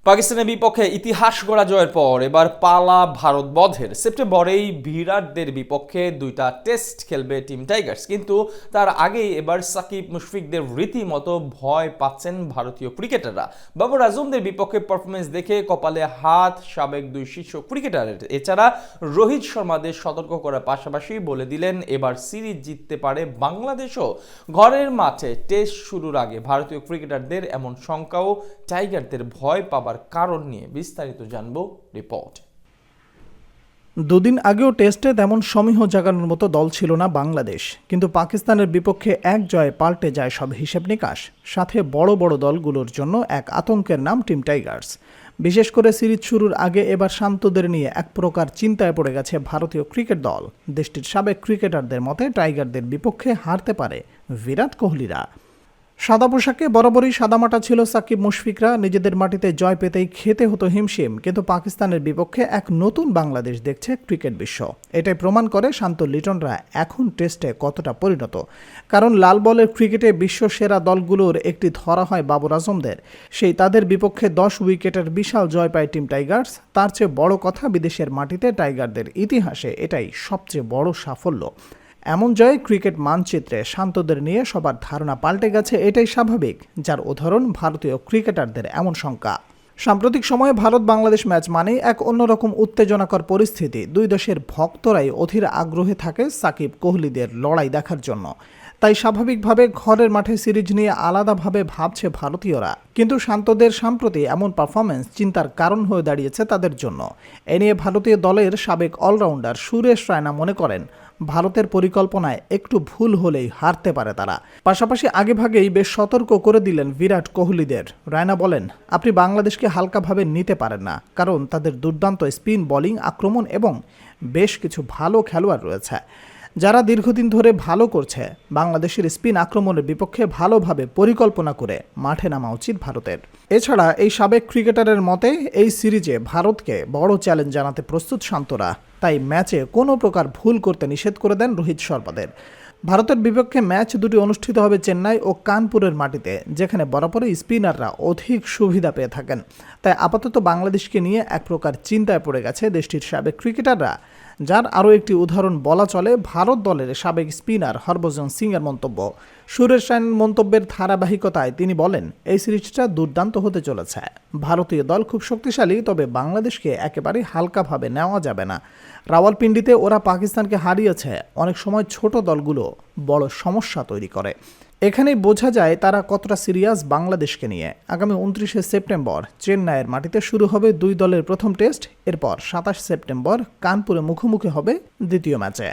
পাকিস্তানের বিপক্ষে ইতিহাস গড়া জয়ের পর এবার পালা ভারত বধের। সেপ্টেম্বরেই বিরাটদের বিপক্ষে 2টা টেস্ট খেলবে টিম টাইগার্স, কিন্তু তার আগেই এবার সাকিব মুশফিকদের রীতিমতো ভয় পাচ্ছেন ভারতীয় ক্রিকেটাররা। বাবর আজমদের বিপক্ষে পারফরমেন্স দেখে কপালে হাত সাবেক 2 শীর্ষ ক্রিকেটারের। এছাড়া রোহিত শর্মাদের সতর্ক করার পাশাপাশি বলে দিলেন এবার সিরিজ জিততে পারে বাংলাদেশও। ঘরের মাঠে টেস্ট শুরুর আগে ভারতীয় ক্রিকেটারদের এমন শঙ্কাও টাইগারদের ভয় পাবার কারণ নিয়ে বিস্তারিত জানবো রিপোর্ট। দুদিন আগেও টেস্টে তেমন সমীহ জাগানোর মতো দল ছিল না বাংলাদেশ, কিন্তু পাকিস্তানের বিপক্ষে এক জয়ে পাল্টে যায় সব হিসেব নিকাশ। সাথে বড় বড় দলগুলোর জন্য এক আতঙ্কের নাম টিম টাইগার্স। বিশেষ করে সিরিজ শুরুর আগে এবার শান্তদের নিয়ে এক প্রকার চিন্তায় পড়ে গেছে ভারতীয় ক্রিকেট দল। দেশটির সাবেক ক্রিকেটারদের মতে টাইগারদের বিপক্ষে হারতে পারে বিরাট কোহলিরা। সাদা পোশাকে বরাবরই সাদামাটা ছিল সাকিব মুশফিকরা। নিজেদের মাটিতে জয় পেতেই খেতে হতো হিমশিম, কিন্তু পাকিস্তানের বিপক্ষে এক নতুন বাংলাদেশ দেখছে ক্রিকেট বিশ্ব। এটাই প্রমাণ করে শান্ত লিটনরা এখন টেস্টে কতটা পরিণত। কারণ লাল বলের ক্রিকেটে বিশ্ব সেরা দলগুলোর একটি ধরা হয় বাবর আজমদের। সেই তাদের বিপক্ষে 10 উইকেটের বিশাল জয় পায় টিম টাইগার্স। তার চেয়ে বড় কথা, বিদেশের মাটিতে টাইগারদের ইতিহাসে এটাই সবচেয়ে বড় সাফল্য। এমন জয় ক্রিকেট মানচিত্রে শান্তদের নিয়ে সবার ধারণা পাল্টে গেছে, এটাই স্বাভাবিক। যার উদাহরণ ভারতীয় ক্রিকেটারদের এমন শঙ্কা। সাম্প্রতিক সময়ে ভারত বাংলাদেশ ম্যাচ মানেই এক অন্যরকম উত্তেজনাকর পরিস্থিতি। দুই দেশের ভক্তরাই অধীর আগ্রহে থাকে সাকিব কোহলিদের লড়াই দেখার জন্য। তাই স্বাভাবিকভাবে ঘরের মাঠে সিরিজ নিয়ে আলাদাভাবে ভাবছে ভারতীয়রা। কিন্তু শান্তদের সাম্প্রতি এমন পারফরমেন্স চিন্তার কারণ হয়ে দাঁড়িয়েছে তাদের জন্য। এ নিয়ে ভারতীয় দলের সাবেক অলরাউন্ডার সুরেশ রায়না মনে করেন, ভারতের পরিকল্পনায় একটু ভুল হলেই হারতে পারে তারা। পাশাপাশি আগেভাগেই বেশ সতর্ক করে দিলেন বিরাট কোহলিদের। রায়না বলেন, আপনি বাংলাদেশকে হালকাভাবে নিতে পারেন না, কারণ তাদের দুর্দান্ত স্পিন বোলিং আক্রমণ এবং বেশ কিছু ভালো খেলোয়াড় রয়েছে যারা দীর্ঘদিন ধরে ভালো করছে। বাংলাদেশের স্পিন আক্রমণের বিপক্ষে ভালোভাবে পরিকল্পনা করে মাঠে নামা উচিত ভারতের। এছাড়া এই সাবেক ক্রিকেটারের মতে এই সিরিজে ভারতকে বড় চ্যালেঞ্জ জানাতে প্রস্তুত শান্তরা। তাই ম্যাচে কোনো প্রকার ভুল করতে নিষেধ করে দেন রোহিত শর্মাদের। ভারতের বিপক্ষে ম্যাচ দুটি অনুষ্ঠিত হবে চেন্নাই ও কানপুরের মাটিতে, যেখানে বরাবরই স্পিনাররা অধিক সুবিধা পেয়ে থাকেন। তাই আপাতত বাংলাদেশকে নিয়ে এক প্রকার চিন্তায় পড়ে গেছে দেশটির সাবেক ক্রিকেটাররা। যার আরও একটি উদাহরণ বলা চলে ভারত দলের সাবেক স্পিনার হরভজন সিংয়ের মন্তব্য। সুরেশ রায়নার মন্তব্যের ধারাবাহিকতায় তিনি বলেন, এই সিরিজটা দুর্দান্ত হতে চলেছে। ভারতীয় দল খুব শক্তিশালী, তবে বাংলাদেশকে একেবারে হালকাভাবে নেওয়া যাবে না। রাওয়ালপিন্ডিতে ওরা পাকিস্তানকে হারিয়েছে। অনেক সময় ছোট দলগুলো বড় সমস্যা তৈরি করে। এখানেই বোঝা যায় তারা কতটা সিরিয়াস বাংলাদেশকে নিয়ে। আগামী 29শে সেপ্টেম্বর চেন্নাইয়ের মাটিতে শুরু হবে দুই দলের প্রথম টেস্ট। এরপর 27 সেপ্টেম্বর কানপুরে মুখোমুখি হবে দ্বিতীয় ম্যাচে।